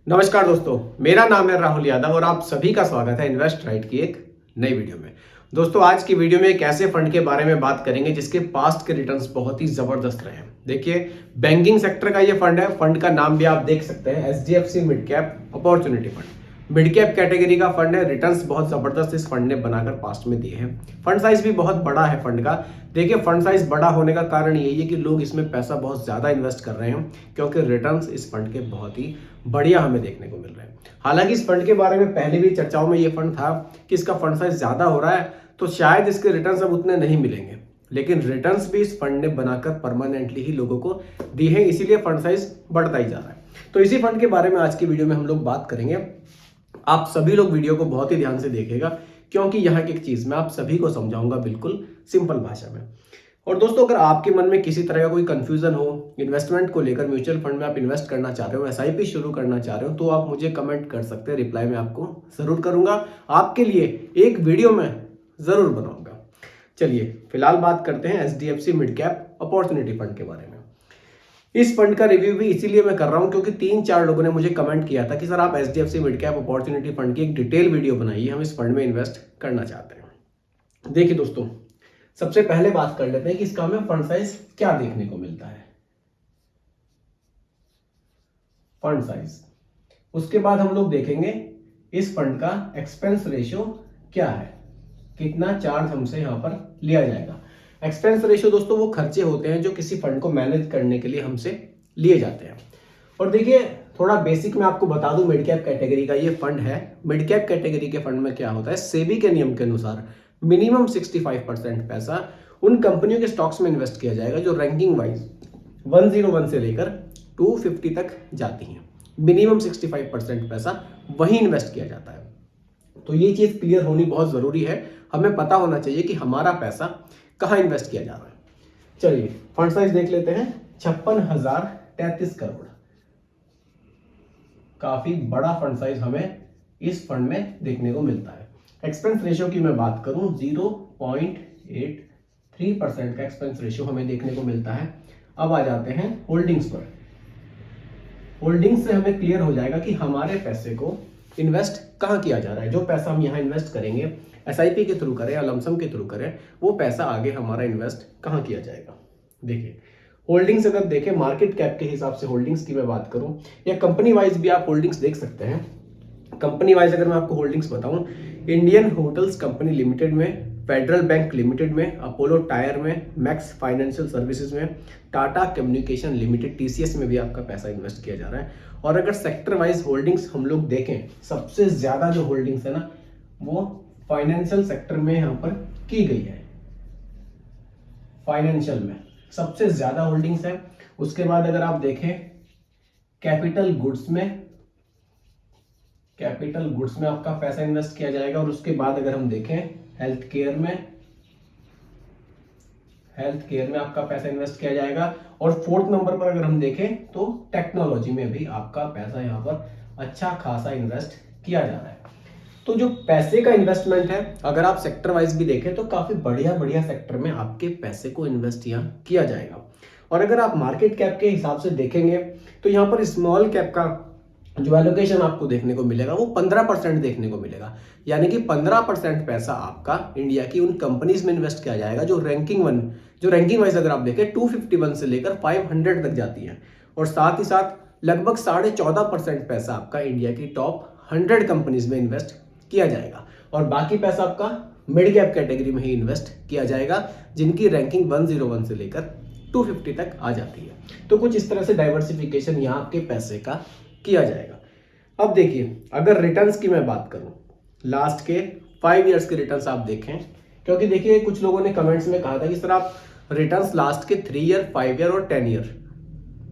नमस्कार दोस्तों, मेरा नाम है राहुल यादव और आप सभी का स्वागत है इन्वेस्ट राइट की एक नई वीडियो में। दोस्तों, आज की वीडियो में एक ऐसे फंड के बारे में बात करेंगे जिसके पास्ट के रिटर्न्स बहुत ही जबरदस्त रहे हैं। देखिए, बैंकिंग सेक्टर का ये फंड है। फंड का नाम भी आप देख सकते हैं, HDFC mid cap opportunity fund. Mid cap category का फंड है। रिटर्न्स बहुत जबरदस्त इस फंड ने बनाकर पास्ट में दिए हैं। फंड साइज भी बहुत बड़ा है फंड का। देखिए, फंड साइज बड़ा होने का कारण यही है कि लोग इसमें पैसा बहुत ज्यादा इन्वेस्ट कर रहे हैं, क्योंकि रिटर्न्स इस फंड के बहुत ही बढ़िया हमें देखने को मिल रहे हैं। हालांकि इस फंड के बारे में पहले भी चर्चाओं में ये फंड था कि इसका फंड साइज ज्यादा हो रहा है तो शायद इसके रिटर्न्स अब उतने नहीं मिलेंगे, लेकिन रिटर्न्स भी इस फंड ने बनाकर परमानेंटली ही लोगों को दी है, इसीलिए फंड साइज बढ़ता ही जा रहा है। तो इसी फंड के बारे में आज की वीडियो में हम लोग बात करेंगे। आप सभी लोग वीडियो को बहुत ही ध्यान से देखिएगा, क्योंकि यहाँ की एक चीज मैं आप सभी को समझाऊंगा बिल्कुल सिंपल भाषा में। और दोस्तों, अगर आपके मन में किसी तरह का कोई कंफ्यूजन हो इन्वेस्टमेंट को लेकर, म्यूचुअल फंड में आप इन्वेस्ट करना चाह रहे हो, एसआईपी शुरू करना चाह रहे हो, तो आप मुझे कमेंट कर सकते हैं। रिप्लाई मैं आपको जरूर करूंगा। आपके लिए एक वीडियो मैं जरूर बनाऊंगा। चलिए फिलहाल बात करते हैं HDFC mid cap opportunity fund के बारे में। इस फंड का रिव्यू भी इसीलिए मैं कर रहा हूं क्योंकि 3-4 लोगों ने मुझे कमेंट किया था कि सर आप HDFC mid cap opportunity fund की एक डिटेल वीडियो बनाइए, हम इस फंड में इन्वेस्ट करना चाहते हैं। देखिए दोस्तों, सबसे पहले बात कर लेते हैं कि इसका हमें फंड साइज क्या देखने को मिलता है। फंड साइज, उसके बाद हम लोग देखेंगे इस फंड का एक्सपेंस रेशियो क्या है, कितना चार्ज हमसे यहां पर लिया जाएगा। एक्सपेंस रेशियो दोस्तों वो खर्चे होते हैं जो किसी फंड को मैनेज करने के लिए हमसे लिए जाते हैं। और देखिए, थोड़ा बेसिक मैं आपको बता दूं, मिड कैप कैटेगरी का ये फंड है। मिड कैप कैटेगरी के फंड में क्या होता है, सेबी के नियम के अनुसार मिनिमम 65% पैसा उन कंपनियों के स्टॉक्स में इन्वेस्ट किया जाएगा जो रैंकिंग वाइज 101 से लेकर 250 तक जाती हैं। मिनिमम 65% पैसा वही इन्वेस्ट किया जाता है। तो ये चीज क्लियर होनी बहुत जरूरी है। हमें पता होना चाहिए कि हमारा पैसा कहाँ इन्वेस्ट किया जा रहा है। चलिए फंड साइज देख लेते हैं। 56,033 करोड़, काफी बड़ा फंड साइज हमें इस फंड में देखने को मिलता है। एक्सपेंस रेशियो की मैं बात करूं, 0.83% का एक्सपेंस रेशियो हमें देखने को मिलता है। अब आ जाते हैं होल्डिंग्स पर। होल्डिंग्स से हमें क्लियर हो जाएगा कि हमारे पैसे को इन्वेस्ट कहाँ किया जा रहा है। जो पैसा हम यहाँ इन्वेस्ट करेंगे, एसआईपी के थ्रू करें या लमसम के थ्रू करें, वो पैसा आगे हमारा इन्वेस्ट कहाँ किया जाएगा। देखिए, होल्डिंग्स अगर देखें, मार्केट कैप के हिसाब से होल्डिंग्स की मैं बात करूं, या कंपनी वाइज भी आप होल्डिंग्स देख सकते हैं। कंपनी वाइज अगर मैं आपको होल्डिंग्स बताऊं, इंडियन होटल्स कंपनी लिमिटेड में, फेडरल बैंक लिमिटेड में, अपोलो टायर में, मैक्स फाइनेंशियल सर्विसेज में, टाटा कम्युनिकेशन लिमिटेड टीसीएस में भी आपका पैसा इन्वेस्ट किया जा रहा है। और अगर सेक्टर वाइज होल्डिंग्स हम लोग देखें, सबसे ज्यादा जो होल्डिंग्स है ना, वो फाइनेंशियल सेक्टर में यहां पर की गई है। फाइनेंशियल में सबसे ज्यादा होल्डिंग्स है। उसके बाद अगर आप देखें कैपिटल गुड्स में आपका पैसा इन्वेस्ट किया जाएगा। और उसके बाद अगर हम देखें हेल्थ केयर में आपका पैसा इन्वेस्ट किया जाएगा। और फोर्थ नंबर पर अगर हम देखें तो टेक्नोलॉजी में भी आपका पैसा यहां पर अच्छा खासा इन्वेस्ट किया जा रहा है। तो जो पैसे का इन्वेस्टमेंट है, अगर आप सेक्टर वाइज भी देखें तो काफी बढ़िया बढ़िया सेक्टर में आपके पैसे को इन्वेस्ट यहाँ किया जाएगा। और अगर आप मार्केट कैप के हिसाब से देखेंगे तो यहाँ पर स्मॉल कैप का जो एलोकेशन आपको देखने को मिलेगा वो 15% देखने को मिलेगा। यानी कि 15% पैसा आपका इंडिया की उन कंपनीज में इन्वेस्ट किया जाएगा जो रैंकिंग वाइज अगर आप देखें 251 से लेकर 500 तक जाती है। और साथ ही साथ लगभग 14.5% पैसा आपका इंडिया की टॉप 100 कंपनीज में इन्वेस्ट किया जाएगा। और बाकी पैसा आपका मिड कैप कैटेगरी में ही इन्वेस्ट किया जाएगा, जिनकी रैंकिंग 101 से लेकर 250 तक आ जाती है। तो कुछ इस तरह से डाइवर्सिफिकेशन यहाँ आपके पैसे का किया जाएगा। अब देखिए, अगर रिटर्न्स की मैं बात करूं, लास्ट के 5 इयर्स के रिटर्न्स आप देखें, क्योंकि देखिए कुछ लोगों ने कमेंट्स में कहा था कि सर आप रिटर्न्स लास्ट के 3 ईयर, 5 ईयर और 10 ईयर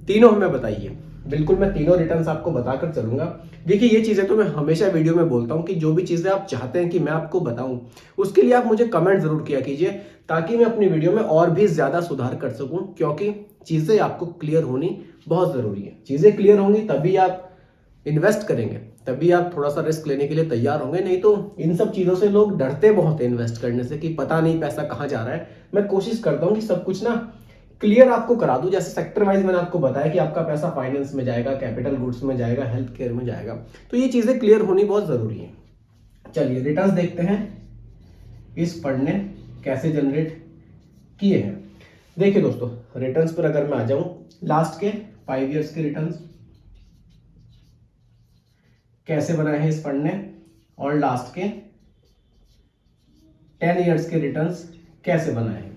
तीनों हमें बताइए। बिल्कुल मैं तीनों रिटर्न्स आपको बताकर चलूंगा। देखिए, ये चीजें तो मैं हमेशा वीडियो में बोलता हूं कि जो भी चीजें आप चाहते हैं कि मैं आपको बताऊं, उसके लिए आप मुझे कमेंट जरूर किया कीजिए, ताकि मैं अपनी वीडियो में और भी ज्यादा सुधार कर सकूं। क्योंकि चीजें आपको क्लियर होनी बहुत जरूरी है। चीजें क्लियर होंगी तभी आप इन्वेस्ट करेंगे, तभी आप थोड़ा सा रिस्क लेने के लिए तैयार होंगे। नहीं तो इन सब चीजों से लोग डरते बहुत है इन्वेस्ट करने से, कि पता नहीं पैसा कहाँ जा रहा है। मैं कोशिश करता हूँ कि सब कुछ ना क्लियर आपको करा दूं, जैसे सेक्टर वाइज मैंने आपको बताया कि आपका पैसा फाइनेंस में जाएगा, कैपिटल गुड्स में जाएगा, हेल्थ केयर में जाएगा, तो ये चीजें क्लियर होनी बहुत जरूरी है। चलिए रिटर्न्स देखते हैं इस फंड ने कैसे जनरेट किए हैं। देखिए दोस्तों, रिटर्न्स पर अगर मैं आ जाऊं, लास्ट के 5 इयर्स के रिटर्न्स कैसे बनाए हैं इस फंड ने, और लास्ट के 10 इयर्स के रिटर्न्स कैसे बनाए हैं।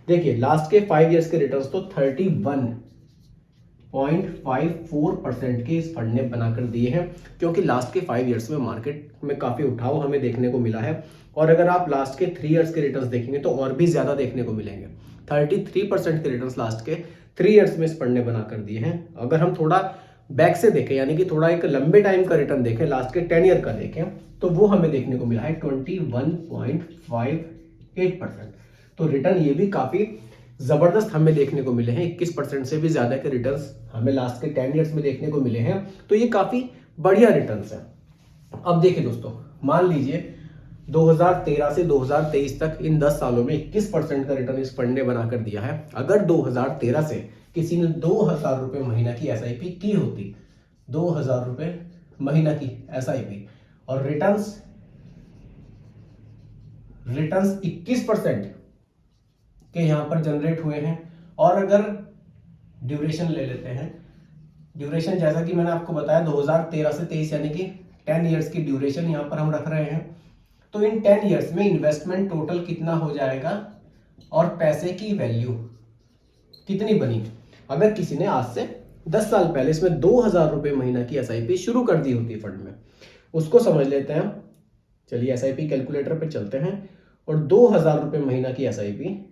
देखिए लास्ट के 5 इयर्स के रिटर्न्स तो 31.54% के इस फंड ने बनाकर दिए हैं, क्योंकि लास्ट के 5 इयर्स में मार्केट में काफी उठाव हमें देखने को मिला है। और अगर आप लास्ट के 3 इयर्स के रिटर्न्स देखेंगे तो और भी ज्यादा देखने को मिलेंगे। 33% के रिटर्न्स लास्ट के 3 इयर्स में इस फंड ने बनाकर दिए हैं। अगर हम थोड़ा बैक से देखें, यानी कि थोड़ा एक लंबे टाइम का रिटर्न देखें, लास्ट के 10 ईयर का देखें, तो वो हमें देखने को मिला है 21.58%। तो रिटर्न ये भी काफी जबरदस्त हमें देखने को मिले हैं। 21% से भी ज्यादा के रिटर्न्स हमें लास्ट के 10 इयर्स में देखने को मिले हैं, तो ये काफी बढ़िया रिटर्न्स है। अब देखिए दोस्तों, मान लीजिए 2013 से 2023 तक इन 10 सालों में 21% का रिटर्न इस फंड ने बनाकर दिया है। अगर 2013 से किसी ने 2000 रुपए महीना की एसआईपी की होती, 2000 रुपए महीना की एसआईपी, और रिटर्न्स 21% के यहां पर जनरेट हुए हैं, और अगर ड्यूरेशन ले लेते हैं, ड्यूरेशन जैसा कि मैंने आपको बताया 2013 से 23 यानी कि 10 इयर्स की ड्यूरेशन यहां पर हम रख रहे हैं, तो इन 10 इयर्स में इन्वेस्टमेंट टोटल कितना हो जाएगा और पैसे की वैल्यू कितनी बनी। अगर किसी ने आज से 10 साल पहले इसमें 2000 रुपए महीना की एसआईपी शुरू कर दी होती फंड में, उसको समझ लेते हैं। चलिए एसआईपी कैलकुलेटर पे चलते हैं, और 2000 रुपए महीना की एसआईपी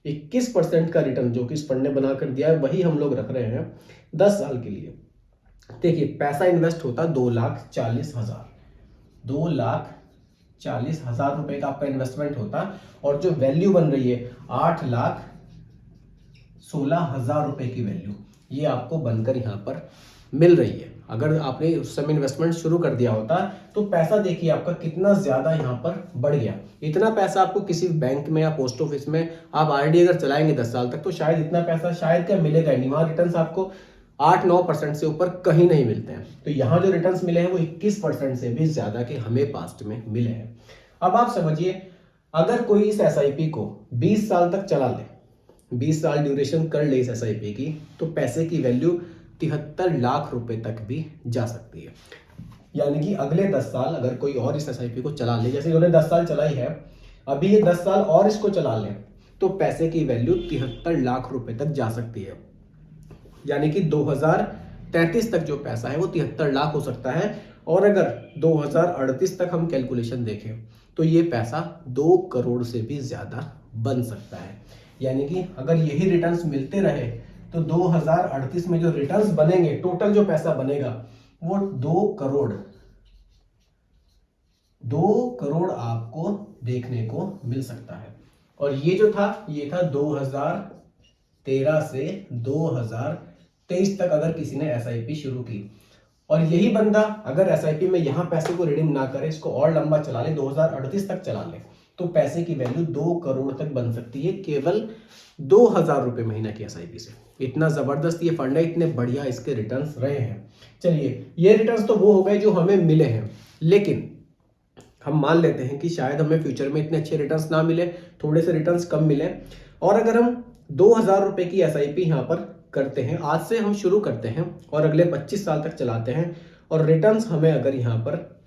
21% का रिटर्न जो कि इस फंड ने बनाकर दिया है, वही हम लोग रख रहे हैं 10 साल के लिए। देखिए पैसा इन्वेस्ट होता 2,40,000, 2,40,000 रुपए का आपका इन्वेस्टमेंट होता, और जो वैल्यू बन रही है 8,16,000 रुपए की वैल्यू ये आपको बनकर यहां पर मिल रही है। अगर आपने उस समय इन्वेस्टमेंट शुरू कर दिया होता तो पैसा देखिए आपका कितना ज्यादा यहां पर बढ़ गया। इतना पैसा आपको किसी बैंक में या पोस्ट ऑफिस में आप आरडी अगर चलाएंगे 10 साल तक, तो शायद इतना पैसा शायद क्या मिलेगा नहीं। वहां रिटर्न आपको 8-9% से ऊपर कहीं नहीं मिलते हैं। तो यहाँ जो रिटर्न्स मिले हैं वो 21% से भी ज्यादा के हमें पास्ट में मिले हैं। अब आप समझिए, अगर कोई इस एसआईपी को 20 साल तक चला ले, 20 साल ड्यूरेशन कर ले इस एसआईपी की, तो पैसे की वैल्यू 73 लाख रुपए तक भी जा सकती है। यानी कि अगले 10 साल अगर कोई और इस एसआईपी को चला ले, जैसे इन्होंने 10 साल चलाई है, अभी ये 10 साल और इसको चला ले, तो पैसे की वैल्यू 73 लाख रुपए तक जा सकती है। यानी कि 2033 तक जो पैसा है वो 73 लाख हो सकता है। और अगर 2038 तक हम कैलकुलेशन देखें तो ये पैसा 2 करोड़ से भी ज्यादा बन सकता है। यानी कि अगर यही रिटर्न्स मिलते रहे तो 2038 में जो रिटर्न्स बनेंगे, टोटल जो पैसा बनेगा वो 2 करोड़ आपको देखने को मिल सकता है। और ये जो था ये था 2013 से 2023 तक अगर किसी ने एसआईपी शुरू की, और यही बंदा अगर एसआईपी में यहां पैसे को रिडीम ना करे, इसको और लंबा चला ले, 2038 तक चला ले, तो पैसे की वैल्यू 2 करोड़ तक बन सकती है केवल 2000 रुपए महीना की एसआईपी से। इतना जबरदस्त ये फंड है, इतने बढ़िया इसके रिटर्न्स रहे हैं। चलिए ये रिटर्न्स तो वो हो गए जो हमें मिले हैं, लेकिन हम मान लेते हैं कि शायद हमें फ्यूचर में इतने अच्छे रिटर्न्स ना मिले, थोड़े से रिटर्न्स कम मिले, और अगर हम 2000 रुपए की एसआईपी यहां पर करते हैं, आज से हम शुरू करते हैं और अगले 25 साल तक चलाते हैं, और रिटर्न्स हमें अगर यहां पर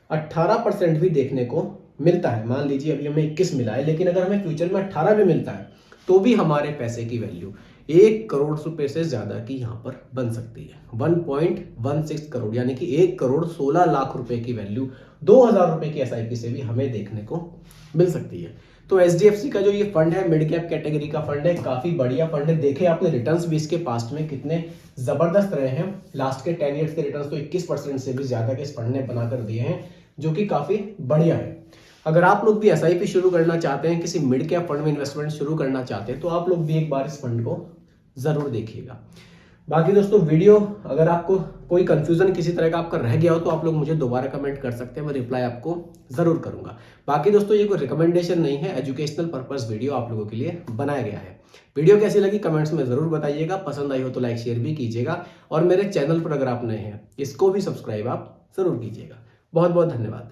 18% भी देखने को मिलता है, मान लीजिए अभी हमें 21 मिला है, लेकिन अगर हमें फ्यूचर में 18 भी मिलता है, तो भी हमारे पैसे की वैल्यू 1 करोड़ रुपए से ज्यादा की यहां पर बन सकती है। 1.16 करोड़, यानी कि 1 करोड़ 16 लाख रुपए की वैल्यू 2000 रुपए की एसआईपी से भी हमें देखने को मिल सकती है। तो एचडीएफसी का जो ये फंड है, मिड कैप कैटेगरी का फंड है, काफी बढ़िया फंड है। देखे आपने रिटर्न्स भी इसके पास्ट में कितने जबरदस्त रहे हैं। लास्ट के 10 इयर्स के रिटर्न्स तो 21% से भी ज्यादा के इस फंड ने बनाकर दिए हैं, जो कि काफी बढ़िया है। अगर आप लोग भी एसआईपी शुरू करना चाहते हैं, किसी मिड कैप फंड में इन्वेस्टमेंट शुरू करना चाहते हैं, तो आप लोग भी एक बार इस फंड को जरूर देखिएगा। बाकी दोस्तों वीडियो अगर आपको कोई कंफ्यूजन किसी तरह का आपका रह गया हो तो आप लोग मुझे दोबारा कमेंट कर सकते हैं, मैं रिप्लाई आपको जरूर करूंगा। बाकी दोस्तों ये कोई रिकमेंडेशन नहीं है, एजुकेशनल पर्पस वीडियो आप लोगों के लिए बनाया गया है। वीडियो कैसी लगी कमेंट्स में जरूर बताइएगा, पसंद आई हो तो लाइक शेयर भी कीजिएगा और मेरे चैनल पर अगर आप नए हैं इसको भी सब्सक्राइब आप जरूर कीजिएगा। बहुत बहुत धन्यवाद।